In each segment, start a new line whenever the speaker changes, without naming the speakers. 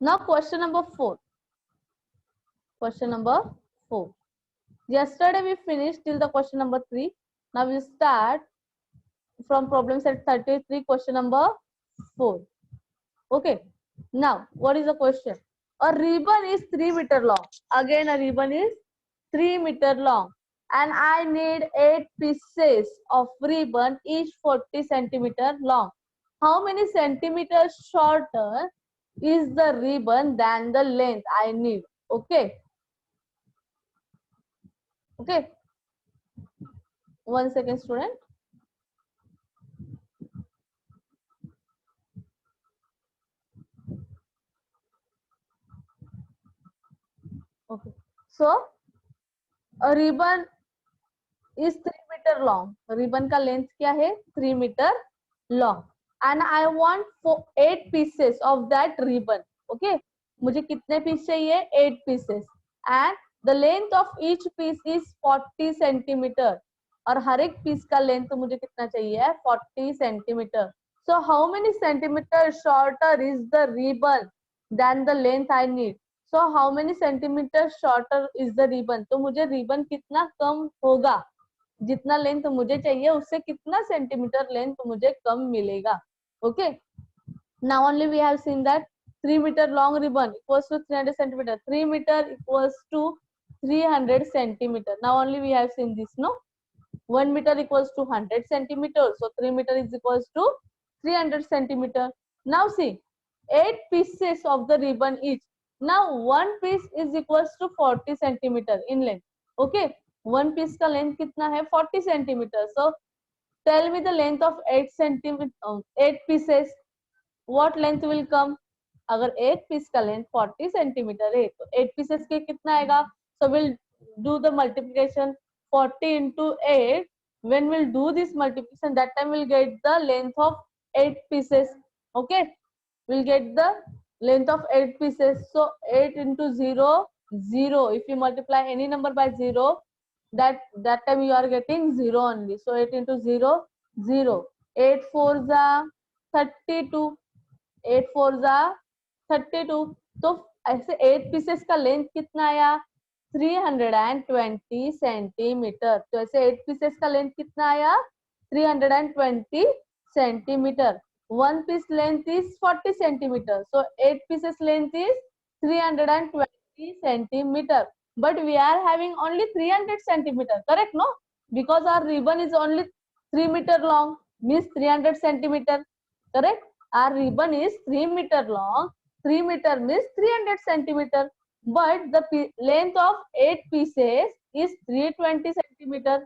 Now question number 4. Question number 4. Yesterday we finished till the question number 3. Now we'll start from problem set 33, question number 4. Okay. Now, what is the question? A ribbon is 3 meter long. Again, a ribbon is 3 meter long. And I need 8 pieces of ribbon, each 40 centimeter long. How many centimeters shorter is the ribbon than the length I need? Okay. Okay. 1 second, student. Okay. So, a ribbon is 3 meter long. Ribbon का length क्या है? 3 meter long. And I want 8 pieces of that ribbon. Okay. मुझे कितने piece चाहिए? 8 pieces. And the length of each piece is 40 centimeter. और हर एक piece का length मुझे कितना चाहिए? 40 centimeter. So how many centimeters shorter is the ribbon than the length I need? So how many centimeters shorter is the ribbon? तो मुझे ribbon कितना कम होगा? जितना लेंथ मुझे चाहिए उससे कितना सेंटीमीटर लेंथ मुझे कम मिलेगा? Okay. Now only we have seen that 3 meter long ribbon equals to 300 centimeter. 3 meter equals to 300 centimeter. Now only we have seen this, no? 1 meter equals to 100 centimeters. So 3 meter is equals to 300 centimeter. Now see, 8 pieces of the ribbon each. Now one piece is equals to 40 centimeter in length. Okay. One piece का length कितना है? 40 centimeter. So tell me the length of 8 centimeter, 8 pieces. What length will come? अगर एक piece का length 40 centimetre है तो 8 pieces के कितना आएगा? So we'll do the multiplication. 40 into 8. When we'll do this multiplication, that time we'll get the length of 8 pieces. Okay, we'll get the length of 8 pieces. So 8 into 0, 0. If you multiply any number by 0, that time you are getting 0 only. So 8 into 0, 0. 8 4s are 32. 8 4s are 32. तो ऐसे 8 pieces का length कितना आया? 320 centimetre. तो ऐसे 8 pieces का length कितना आया? 320 centimetre. One piece length is 40 centimeter. So 8 pieces length is 320 centimeter. But we are having only 300 centimeter. Correct, no? Because our ribbon is only 3 meter long, means 300 centimeter. Correct? Our ribbon is 3 meter long. 3 meter means 300 centimeter. But the length of 8 pieces is 320 centimeter.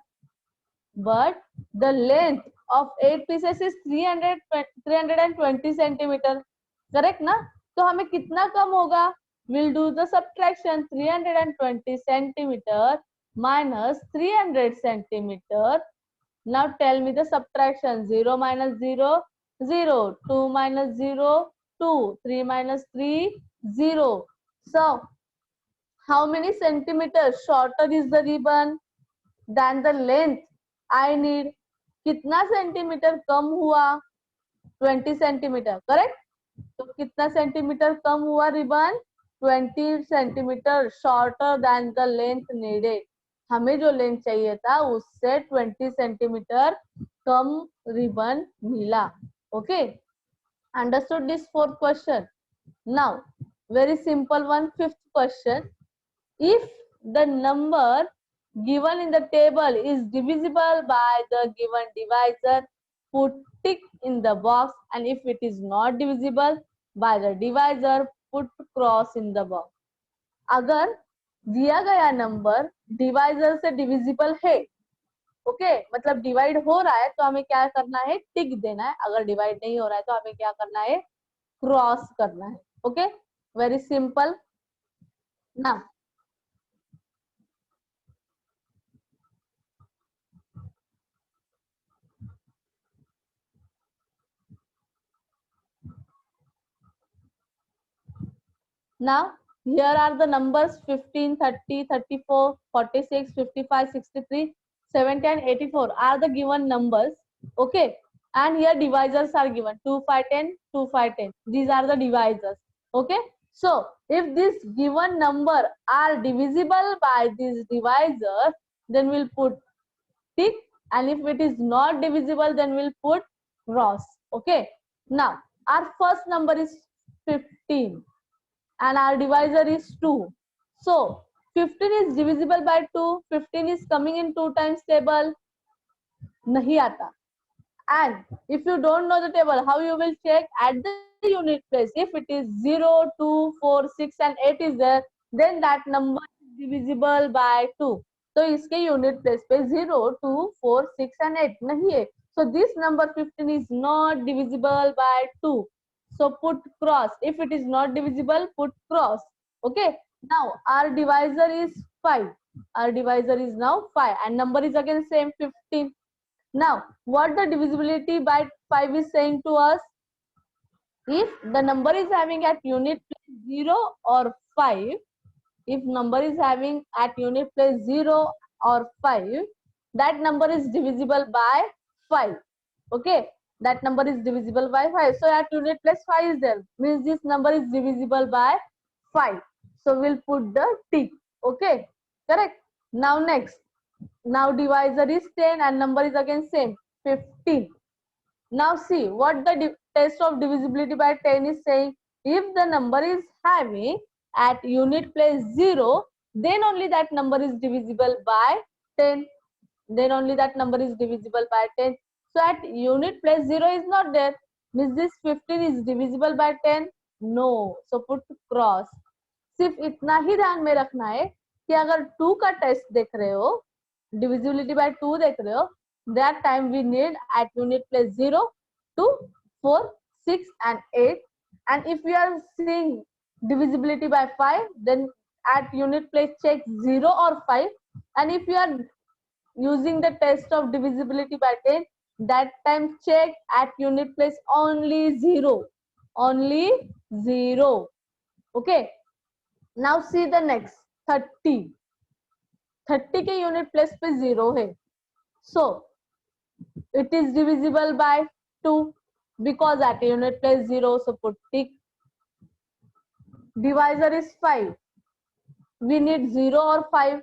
But the length of 8 pieces is 320 centimeter. Correct ना? तो हमें कितना कम होगा? We'll do the subtraction. 320 centimeter minus 300 centimeter. Now tell me the subtraction. 0 minus 0, 0. 2 minus 0, 2. 3 minus 3, 0. So, how many centimeters shorter is the ribbon than the length I need? कितना centimetre कम हुआ? 20 centimetre. Correct? तो कितना centimetre कम हुआ ribbon? 20 centimetre shorter than the length needed. हमें जो length चाहिए था उससे 20 सेंटीमीटर कम रिबन मिला. Okay, understood this fourth question. Now very simple one, fifth question. If the number given in the table is divisible by the given divisor, put tick in the box, and if it is not divisible by the divisor, put cross in the box. अगर दिया गया number divisor से divisible है, okay, मतलब divide हो रहा है, तो हमें क्या करना है? टिक देना है. अगर डिवाइड नहीं हो रहा है तो हमें क्या करना है? क्रॉस करना है. Okay, very simple. Now here are the numbers 15, 30, 34, 46, 55, 63, 70 and 84 are the given numbers. Okay, and here divisors are given 2, 5, 10, 2, 5, 10. These are the divisors. Okay, So if this given number are divisible by this divisor, then we'll put tick, and if it is not divisible, then we'll put cross. Okay, now our first number is 15 and our divisor is 2. So 15 is divisible by 2. 15 is coming in 2 times table, nahi aata. And if you don't know the table, how you will check? At the unit place, if it is 0, 2, 4, 6 and 8 is there, then that number is divisible by 2. तो इसके unit place पे 0, 2, 4, 6 and 8 नहीं है. So this number 15 is not divisible by 2. So put cross. If it is not divisible, put cross. Okay. Now our divisor is 5. Our divisor is now 5 and number is again same 15. Now, what the divisibility by 5 is saying to us? If the number is having at unit place 0 or 5, if number is having at unit place 0 or 5, that number is divisible by 5. Okay, that number is divisible by 5. So at unit place 5 is there, means this number is divisible by 5. So we'll put the tick. Okay, correct. Now next. Now divisor is 10 and number is again same 15. Now see what the test of divisibility by 10 is saying. If the number is having at unit place 0, then only that number is divisible by 10. Then only that number is divisible by 10. So at unit place 0 is not there. Means this 15 is divisible by 10? No. So put cross. सिर्फ इतना ही ध्यान में रखना है कि अगर 2 का test देख रहे हो, divisibility by 2 देख रहे हो, that time we need at unit place 0, 2, 4, 6 and 8. And if we are seeing divisibility by 5, then at unit place check 0 or 5. And if you are using the test of divisibility by 10, that time check at unit place only 0. Only 0. Okay. Now see the next 30. 30 के unit place पे 0 है. So it is divisible by 2 because at unit place 0. So put tick. Divisor is 5. We need 0 or 5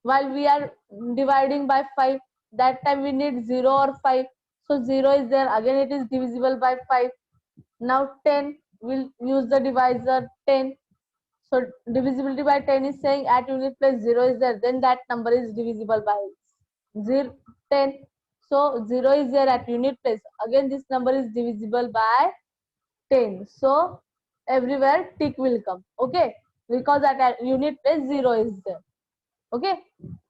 while we are dividing by 5. That time we need 0 or 5. So 0 is there. Again it is divisible by 5. Now 10. We'll use the divisor 10. So divisibility by 10 is saying at unit place 0 is there, then that number is divisible by 10. So 0 is there at unit place. Again this number is divisible by 10. So everywhere tick will come. Okay, because at unit place 0 is there. Okay,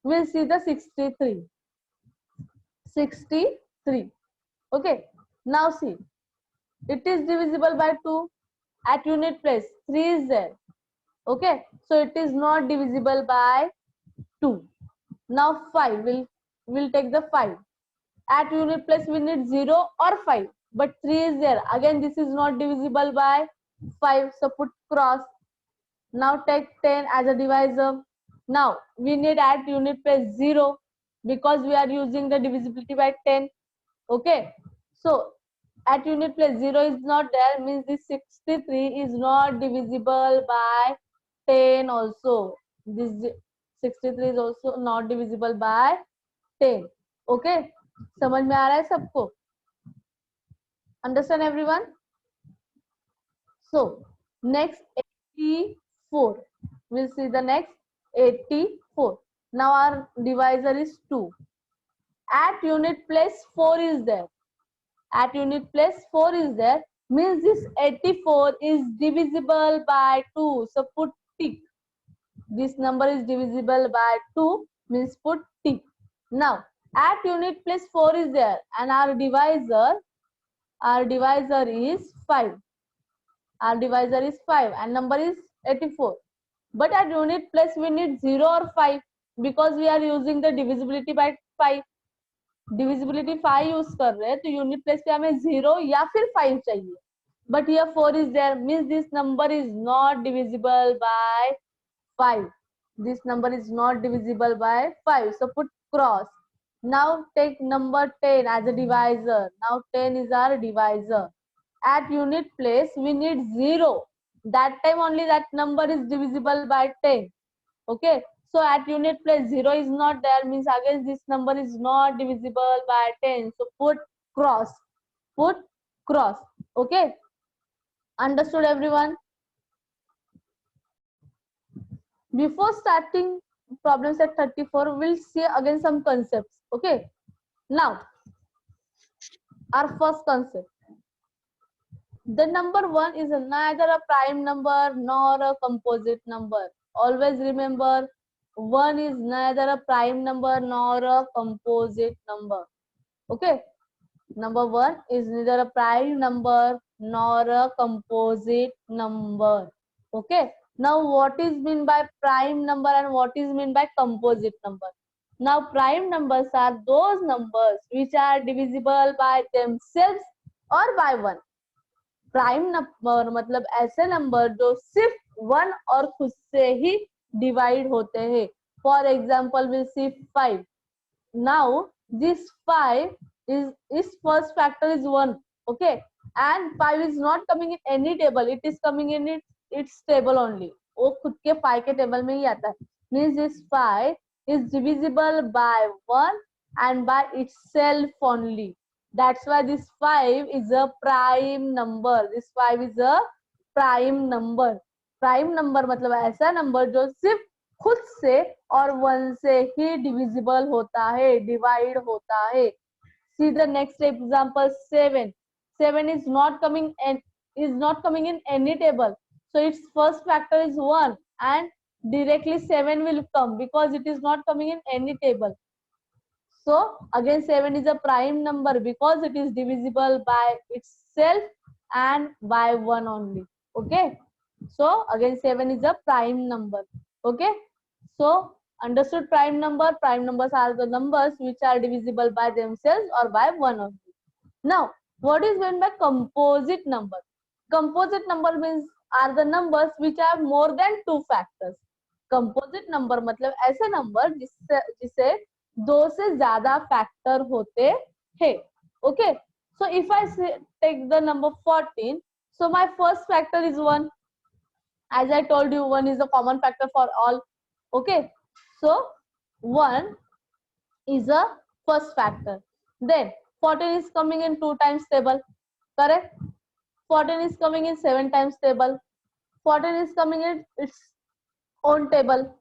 we'll see the 63. 63. Okay, now see, it is divisible by 2. At unit place 3 is there. Okay, so it is not divisible by 2. Now 5, we'll take the 5. At unit place we need 0 or 5, but 3 is there. Again this is not divisible by 5, so put cross. Now take 10 as a divisor. Now we need at unit place 0 because we are using the divisibility by 10. Okay, so at unit place 0 is not there, means this 63 is not divisible by 10 also. This 63 is also not divisible by 10. Okay, समझ में आ रहा है सबको? Understand everyone? So next 84. We'll see the next 84. Now our divisor is 2. At unit place 4 is there. At unit place 4 is there, means this 84 is divisible by 2. So put tick. This number is divisible by 2, means put tick. Now at unit place 4 is there and our divisor is 5. Our divisor is 5 and number is 84. But at unit place we need 0 or 5 because we are using the divisibility by 5. Divisibility 5 use कर रहे हैं तो unit place पे हमें 0 या फिर 5 चाहिए, but here 4 is there, means this number is not divisible by 5. This number is not divisible by 5, so put cross. Now take number 10 as a divisor. Now 10 is our divisor. At unit place we need 0 that time only that number is divisible by 10. Okay, so at unit place 0 is not there, means again this number is not divisible by 10, so put cross, put cross. Okay, understood everyone? Before starting problems at 34, we'll see again some concepts. Okay, now our first concept, the number 1 is neither a prime number nor a composite number. Always remember, 1 is neither a prime number nor a composite number. Okay, number 1 is neither a prime number nor a composite number. Okay, now what is mean by prime number and what is mean by composite number? Now prime numbers are those numbers which are divisible by themselves or by 1. Prime number मतलब ऐसे number जो सिर्फ 1 और खुद से ही divide होते हैं. For example will see 5. Now this 5 is first factor is 1. Okay, and 5 is not coming in any table, it is coming in its table only. वो खुद के 5 के टेबल में ही आता है. Means this 5 is divisible by 1 and by itself only. That's why this 5 is a prime number. This 5 is a prime number. Prime number मतलब ऐसा number जो सिर्फ खुद से और 1 से ही डिविजिबल होता है, डिवाइड होता है. See the next example, 7. 7 is not coming in any table. So its first factor is 1 and directly 7 will come because it is not coming in any table. So again 7 is a prime number because it is divisible by itself and by 1 only. Okay, so again 7 is a prime number. Okay, so understood prime number. Prime numbers are the numbers which are divisible by themselves or by 1 only. Now what is meant by composite number? Composite number means are the numbers which have more than 2 factors. Composite number मतलब ऐसे number जिसे 2 से ज्यादा factor होते हैं. Okay, so if I take the number 14, so my first factor is 1. As I told you, 1 is a common factor for all. Okay, so 1 is a first factor. Then 14 is coming in 2 times table, correct? 14 is coming in 7 times table. 14 is coming in its own table.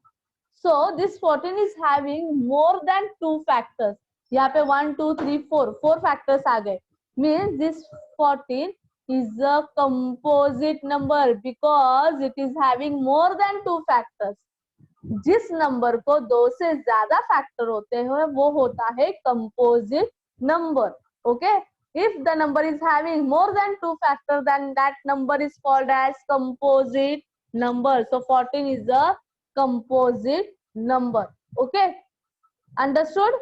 So this 14 is having more than 2 factors. यहाँ पे 1 2 3 4 factors आ गए. Means this 14 is a composite number because it is having more than 2 factors. जिस number को 2 से ज्यादा factor होते हैं वो होता है composite number. Okay, if the number is having more than 2 factors, then that number is called as composite number. So 14 is a composite number. Okay, understood?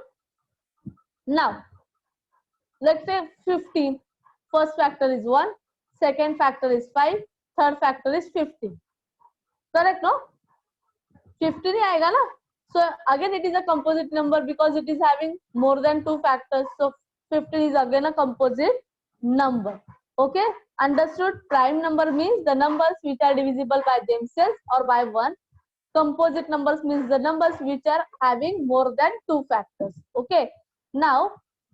Now let's say 15. First factor is 1, second factor is 5, third factor is 15. Correct, no? 15 ही आएगा ना. So again it is a composite number because it is having more than 2 factors. So 15 is again a composite number. Okay, understood? Prime number means the numbers which are divisible by themselves or by 1. Composite numbers means the numbers which are having more than 2 factors. Okay, now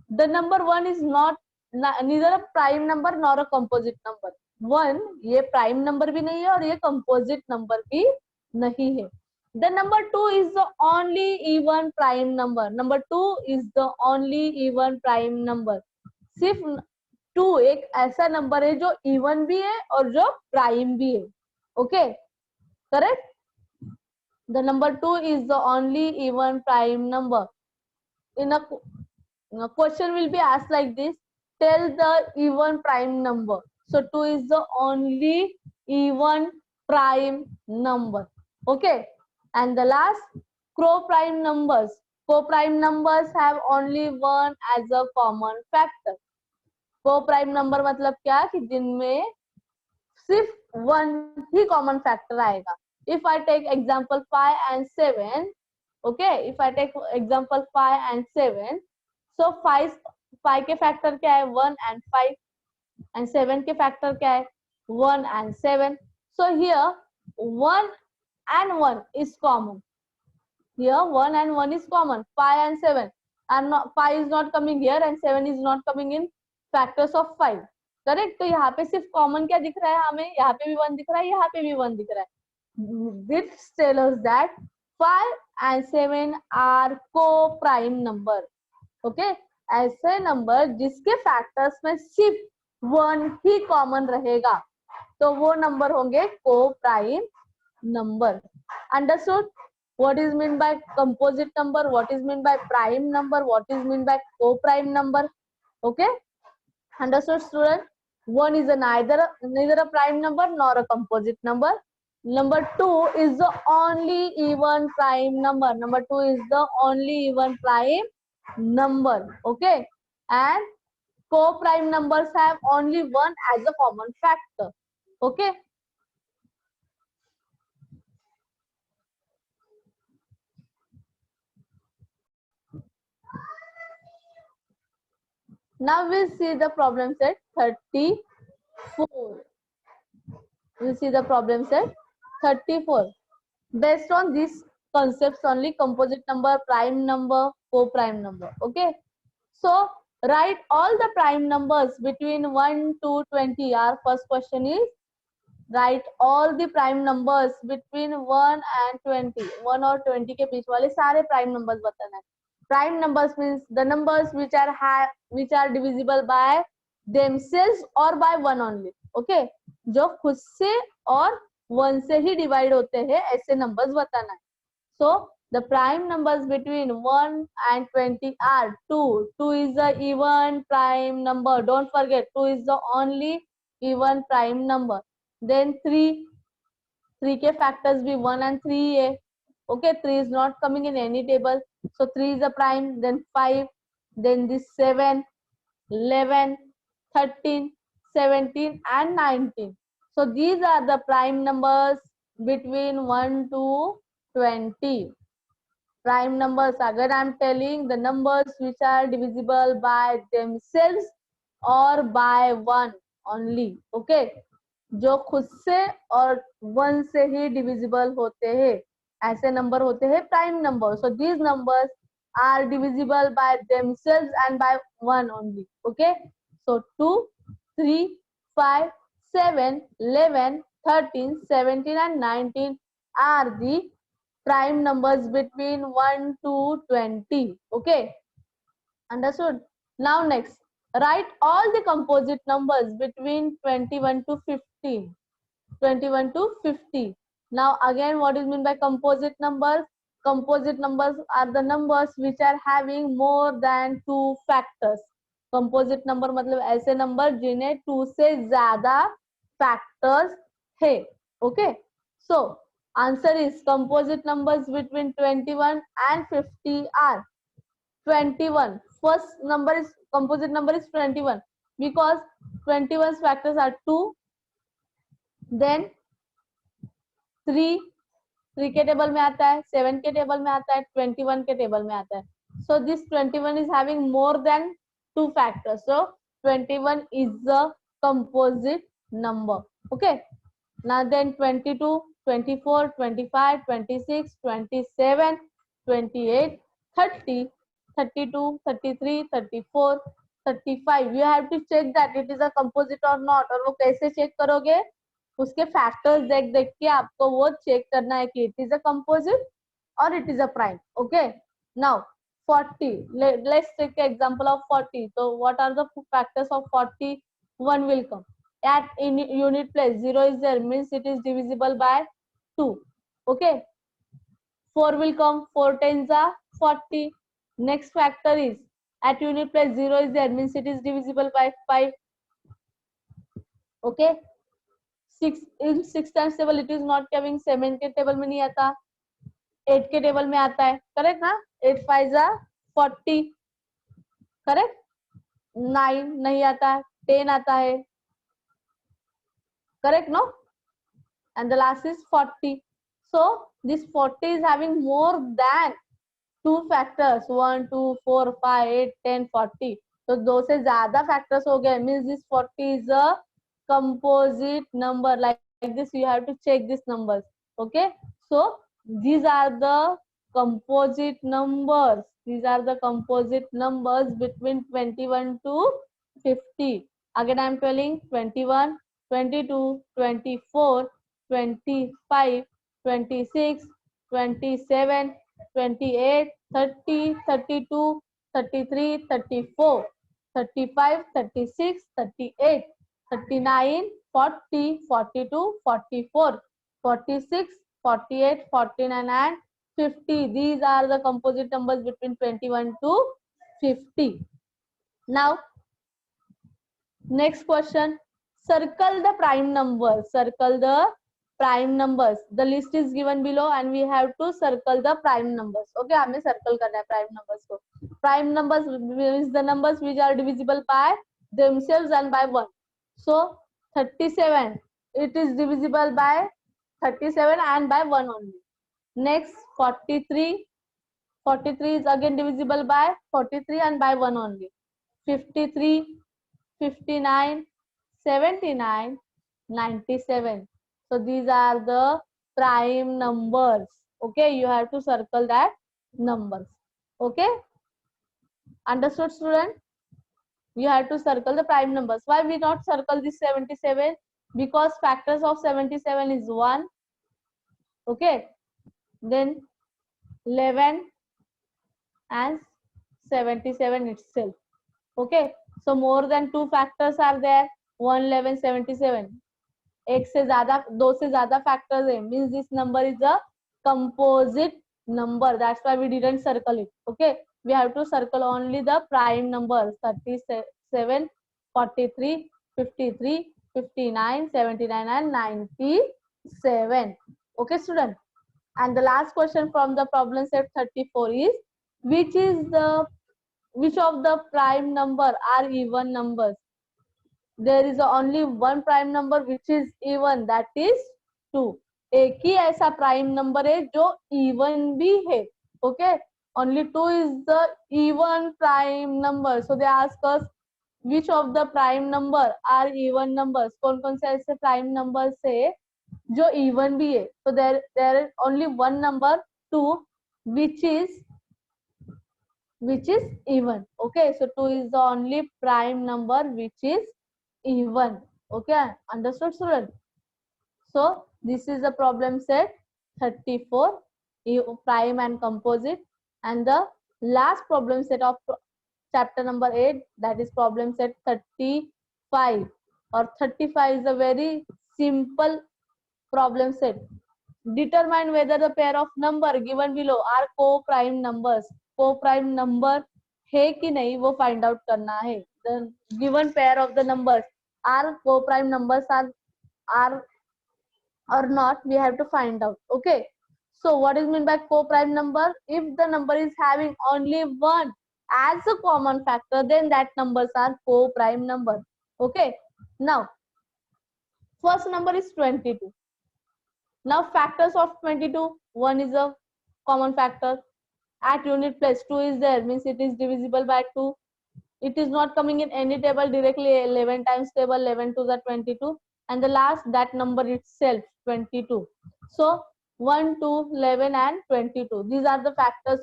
the number 1 is not neither a prime number nor a composite number. 1 ये prime number भी नहीं है और ये composite number भी नहीं है. The number 2 is the only even prime number. Number 2 is the only even prime number. सिर्फ 2 एक ऐसा नंबर है जो even भी है और जो prime भी है. Okay, correct? The number 2 is the only even prime number. In a question will be asked like this: tell the even prime number. So 2 is the only even prime number. Okay, and the last, co-prime numbers. Co-prime numbers have only 1 as a common factor. Co-prime number मतलब क्या कि जिनमें सिर्फ 1 ही common factor आएगा. If I take example 5 and 7, okay, if I take example 5 and 7, so 5 के factor क्या है? 1 and 5, and 7 के factor क्या है? 1 and 7. So here 1 and 1 is common. Here 1 and 1 is common. 5 and 7 and not, 5 is not coming here and 7 is not coming in factors of 5. Correct. तो यहाँ पे सिर्फ कॉमन क्या दिख रहा है हमें, यहाँ पे भी 1 दिख रहा है, यहाँ पे भी 1 दिख रहा है. This tells us that 5 and 7 are co-prime number. Okay, ऐसे नंबर जिसके फैक्टर्स में सिर्फ 1 ही कॉमन रहेगा तो वो नंबर होंगे co-prime number. Understood? What is meant by composite number? What is meant by prime number? What is meant by co-prime number? Okay, understood, student? One is neither a prime number nor a composite number. Number 2 is the only even prime number. Number 2 is the only even prime number. Okay, and co-prime numbers have only one as a common factor. Okay. Now we'll see the problem set 34. We'll see the problem set 34. Based on these concepts only, composite number, prime number, co-prime number. Okay. So write all the prime numbers between 1 to 20. Our first question is write all the prime numbers between 1 and 20. 1 और 20 के बीच वाले सारे prime numbers बताना है. Prime numbers means the numbers which are divisible by themselves or by 1 only. Okay, जो खुद से और 1 से ही divide होते हैं ऐसे numbers बताना है. So the prime numbers between 1 and 20 are 2. 2 is the even prime number. Don't forget, 2 is the only even prime number. Then 3 के factors भी 1 and 3 है. Okay, 3 is not coming in any table, so 3 is a prime. Then 5, then this 7, 11, 13, 17 and 19. So these are the prime numbers between 1 to 20. Prime numbers, again I am telling, the numbers which are divisible by themselves or by 1 only. Okay, जो खुद से और 1 से ही divisible होते हैं ऐसे number होते हैं prime number. So these numbers are divisible by themselves and by 1 only. Okay, so 2, 3, 5, 7, 11, 13, 17 and 19 are the prime numbers between 1 to 20. Okay, understood? Now next, write all the composite numbers between 21 to 50. 21 to 50. Now again, what is meant by composite numbers? Composite numbers are the numbers which are having more than 2 factors. Composite number मतलब ऐसे number जिन्हें 2 से ज़्यादा factors है. Okay, so answer is composite numbers between 21 and 50 are 21. First number is composite number is 21 because 21's factors are 2. Then 3 के table में आता है, 7 के टेबल में आता है, 21 के टेबल में आता है. So this 21 is having more than 2 factors. So 21 is the composite number. Okay. Now then 22, 24, 25, 26, 27, 28, 30, 32, 33, 34, 35. You have to check that it is a composite or not. और वो कैसे check करोगे? उसके फैक्टर्स देख के आपको वो चेक करना है कि इट इज अ कंपोजिट और it is a prime. Okay, now 40. Let's take example of 40. तो what are the factors of 40? 1 will come at in unit place. 0 is there, means it is divisible by 2. Okay, 4 will come. 4 tens are 40. Next factor is at unit place 0 is there, means it is divisible by 5. Okay, 6 in 6 times table it is not coming. 7 के table में नहीं आता, 8 के table में आता है. Correct ना? 8 5 are 40. Correct. 9 नहीं आता, 10 आता है. Correct no? And the last is 40. So this 40 is having more than 2 factors. 1, 2, 4, 5, 8, 10, 40. तो 2 से ज्यादा factors हो गए, means this 40 is a composite number. Like like this you have to check these numbers. Okay, so these are the composite numbers. These are the composite numbers between 21 to 50. Again I am telling 21, 22, 24, 25, 26, 27, 28, 30, 32, 33, 34, 35, 36, 38, 39, 40, 42, 44, 46, 48, 49 and 50. These are the composite numbers between 21 to 50. Now, next question. Circle the prime numbers. Circle the prime numbers. The list is given below and we have to circle the prime numbers. Okay, हमें circle करना है prime numbers को. Prime numbers means the numbers which are divisible by themselves and by 1. So 37, it is divisible by 37 and by 1 only. Next 43, 43 is again divisible by 43 and by 1 only. 53, 59, 79, 97. So these are the prime numbers. Okay, you have to circle that numbers. Okay, understood, student? You have to circle the prime numbers. Why we not circle this 77? Because factors of 77 is 1. Okay, then 11 and 77 itself. Okay, so more than 2 factors are there. 1, 11, 77. एक से ज्यादा, दो से ज्यादा factors है. Means this number is a composite number. That's why we didn't circle it. Okay, we have to circle only the prime numbers. 37, 43, 53, 59, 79 and 97. Okay, student. And the last question from the problem set 34 is which of the prime number are even numbers? There is only one prime number which is even, that is 2. एक ही ऐसा prime number है जो even भी है. Okay, only 2 is the even prime number. So they ask us which of the prime number are even numbers. कौन कौन से ऐसे prime numbers है जो even भी है. So there is only one number 2 which is even. Okay, so 2 is the only prime number which is even. Okay, understood, student? So this is the problem set 34, prime and composite, and the last problem set of chapter number 8, that is problem set 35. Or 35 is a very simple problem set. Determine whether the pair of number given below are co-prime numbers. Co-prime number है कि नहीं वो find out करना है. The given pair of the numbers are co-prime numbers are or not, we have to find out. Okay, so what is meant by co-prime number? If the number is having only 1 as a common factor, then that numbers are co-prime number. Okay, now first number is 22. Now factors of 22, 1 is a common factor. At unit place 2 is there, means it is divisible by 2. It is not coming in any table directly. 11 times table, 11 to the 22, and the last that number itself 22. So 1, 2, 11 and 22. These are the factors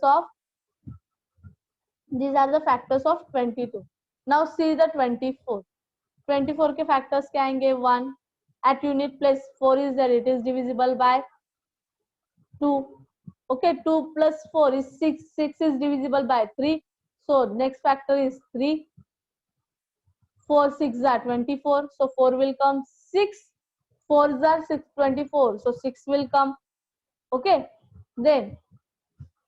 of 22. Now see the 24. 24 के factors क्या आएंगे? 1. At unit place 4 is there. It is divisible by 2. Okay, 2 plus 4 is 6. 6 is divisible by 3. So next factor is 3. 4 6 are 24. So 4 will come. 6 4s are 6 24. So 6 will come. Okay. Then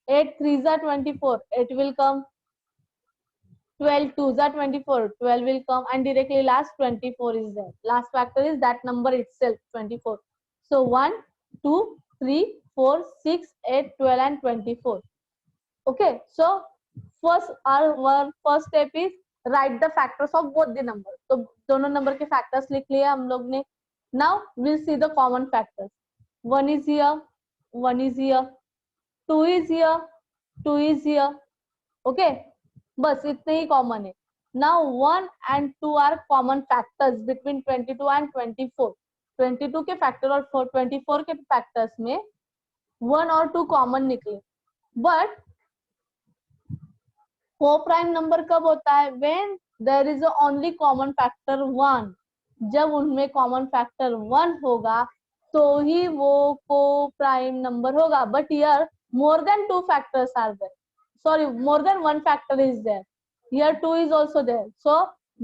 8 3s are 24. 8 will come. 12 2s are 24. 12 will come. And directly last 24 is there. Last factor is that number itself 24. So 1 2 3 4 6 8 12 and 24. Okay. So our first step is write the factors of both the numbers. तो दोनों number के factors लिख लिए हम लोग ने. Now we'll see the common factors. 1 is here, 1 is here, 2 is here, 2 is here. Okay, बस इतने ही common है. Now 1 and 2 are common factors between 22 and 24. 22 के फैक्टर और 24 के फैक्टर्स में 1 और 2 कॉमन निकले, बट 4 प्राइम नंबर कब होता है? When there is only common factor 1। जब उनमें कॉमन फैक्टर 1 होगा तो ही वो को प्राइम नंबर होगा। But here more than 2 factors are there, sorry, more than 1 factor is there, here 2 is also there, so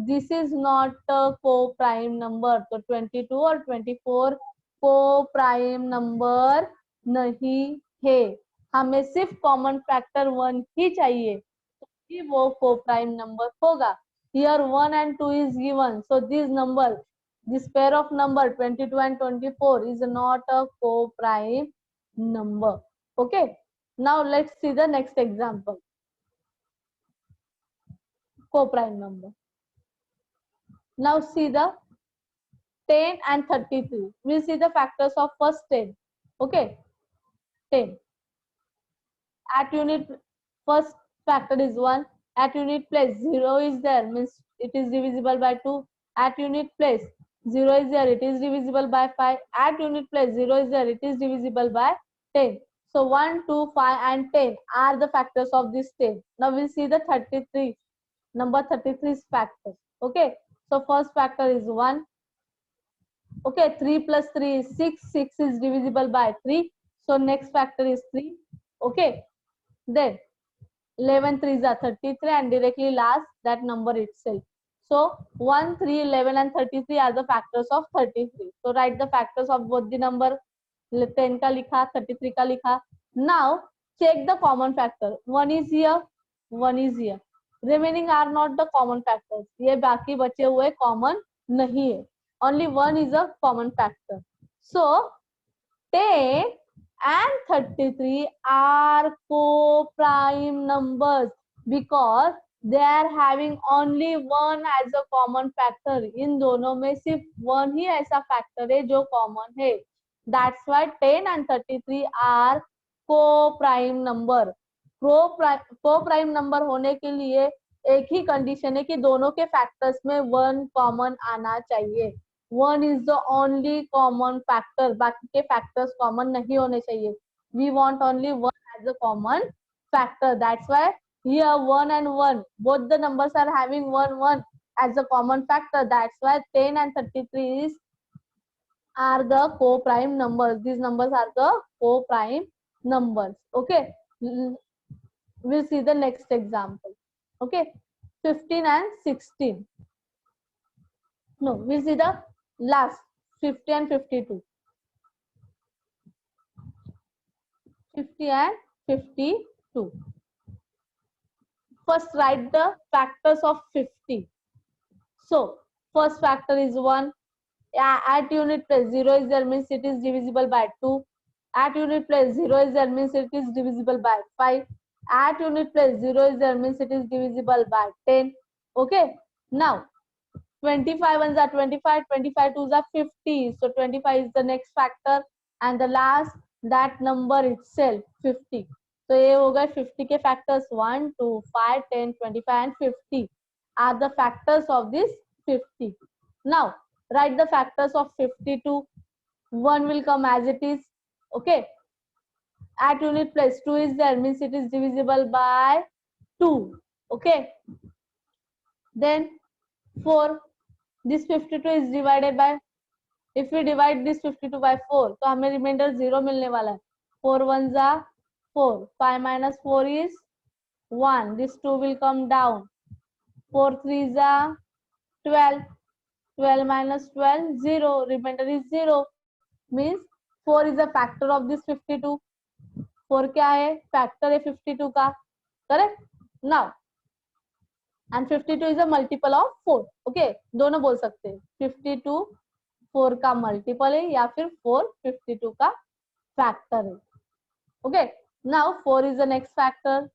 this is not a co-prime number। तो 22 और 24 co-prime number नहीं है, हमें सिर्फ कॉमन फैक्टर 1 ही चाहिए कि वो co-prime number होगा। here 1 and 2 is given, so this number, this pair of number 22 and 24 is not a co-prime number। okay, now let's see the next example, co-prime number। now see the 10 and 33, we'll see the factors of first 10। okay, 10 at unit, first factor is 1, at unit place 0 is there, means it is divisible by 2, at unit place 0 is there, it is divisible by 5, at unit place 0 is there, it is divisible by 10। so 1, 2, 5 and 10 are the factors of this 10। now we'll see the 33, number 33 is factors। okay, so first factor is 1, okay, 3 plus 3 is 6, 6 is divisible by 3, so next factor is 3। okay, then 11 3s are 33 and directly last that number itself, so 1, 3, 11 and 33 are the factors of 33। so write the factors of both the number, 10 का लिखा, 33 का लिखा। now check the common factor, 1 is here, 1 is here, remaining are not the common factors, ये बाकी बचे हुए common नहीं है, only 1 is a common factor। so 10 and 33 are co-prime numbers because they are having only 1 as a common factor। इन दोनों में सिर्फ 1 ही ऐसा फैक्टर है जो कॉमन है, that's why 10 and 33 are co-prime number। co-prime number होने के लिए एक ही कंडीशन है कि दोनों के फैक्टर्स में 1 कॉमन आना चाहिए, 1 is the only common factor, बाकी के factors common नहीं होने चाहिए, we want only 1 as a common factor, that's why here 1 and 1 both the numbers are having 1 1 as a common factor, that's why 10 and 33 are the co-prime numbers, these numbers are the co-prime numbers। okay, we'll see the next example। okay, 15 and 16, no, we'll see the last 50 and 52, 50 and 52। first write the factors of 50। so first factor is 1, at unit place 0 is there, means it is divisible by 2, at unit place 0 is there, means it is divisible by 5, at unit place 0 is there, means it is divisible by 10। okay, now 25 ones are 25, 25 twos are 50, so 25 is the next factor and the last that number itself 50। so ये हो गए 50 के factors 1, 2, 5, 10, 25 and 50 are the factors of this 50। now write the factors of 52, 1 will come as it is। okay, at unit place 2 is there, means it is divisible by 2। okay, then 4, this 52 is divided by, if we divide this 52 by 4 तो हमें reminder 0 मिलने वाला है, 4 1s are 4, 5 minus 4 is 1, this 2 will come down, 4 3s are 12, 12 minus 12 0, remainder is 0, means 4 is a factor of this 52, 4 क्या है, factor है 52 का, correct। now and 52 is a multiple of 4। okay, दोनों बोल सकते हैं, 52 4 का मल्टीपल है या फिर 4 52 का फैक्टर है। okay, now 4 is the next factor,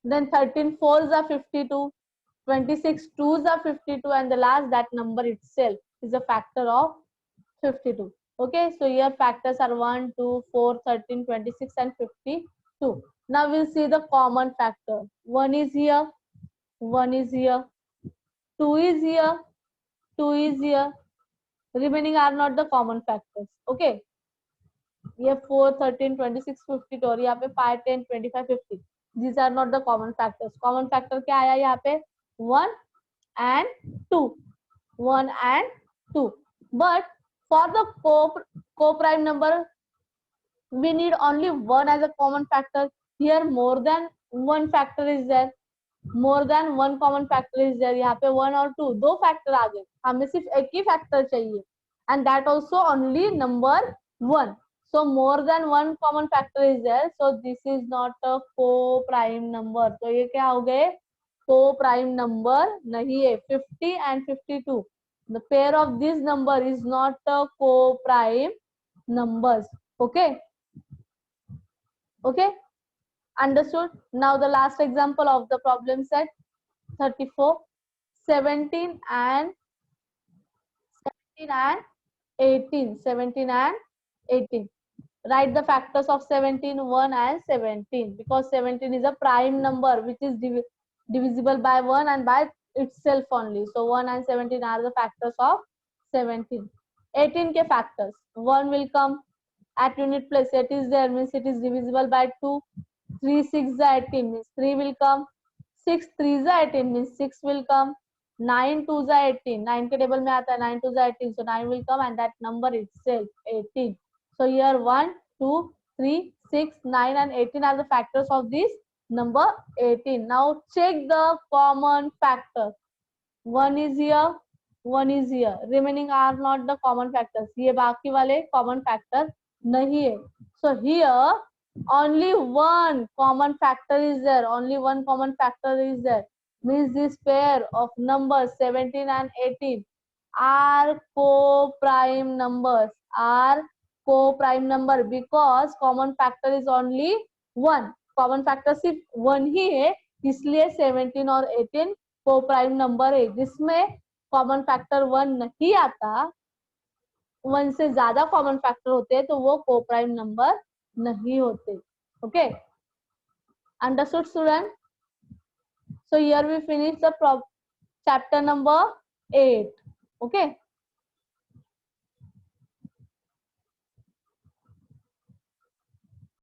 then 13 4s are 52, 26 2s are 52 and the last that number itself is a factor of 52। okay, so here factors are 1 2 4 13 26 and 52। now we'll see the common factor, 1 is here, 1 is here, 2 is here, 2 is here, remaining are not the common factors. Okay, ये 4, 13, 26, 52 और यहाँ पे 5, 10, 25, 50. These are not the common factors. Common factor क्या आया यहाँ पे? 1 and 2. 1 and 2. But for the co-prime number, we need only 1 as a common factor. Here more than one factor is there. More than one common factor is there. यहाँ पे 1 और 2 दो factor आ गए, हमें सिर्फ एक ही फैक्टर चाहिए, and that also only number 1. So more than one common factor is there, so this is not a coprime number. तो ये क्या हो गए? को प्राइम नंबर नहीं है. 50 and 52, the pair of this number is not a co prime numbers. Okay, okay, understood. Now the last example of the problem set 34, 17 and 18. 17 and 18. Write the factors of 17, 1 and 17, because 17 is a prime number which is divisible by 1 and by itself only. So 1 and 17 are the factors of 17. 18 ke factors. 1 will come at unit place. It is there, means it is divisible by 2. 3, 6 is 18, means 3 will come. 6, 3 is 18, means 6 will come. 9, 2 is 18. 9 के table में आता है. 9, 2 is 18. So 9 will come, and that number itself 18. So here 1, 2, 3, 6, 9 and 18 are the factors of this number 18. Now check the common factor. 1 is here, 1 is here. Remaining are not the common factors. ये बाकी वाले common factor नहीं है. So here only one common factor is there. Only one common factor is there. Means this pair of numbers 17 and 18 are co-prime numbers. Are co-prime number, because common factor is only one. Common factor सिर्फ one ही है, इसलिए 17 और 18 co-prime number है. जिसमें common factor 1 नहीं आता, 1 से ज्यादा common factor होते हैं, तो वो co-prime number नहीं होते. Okay, understood student? So here we finish the chapter number 8. Okay.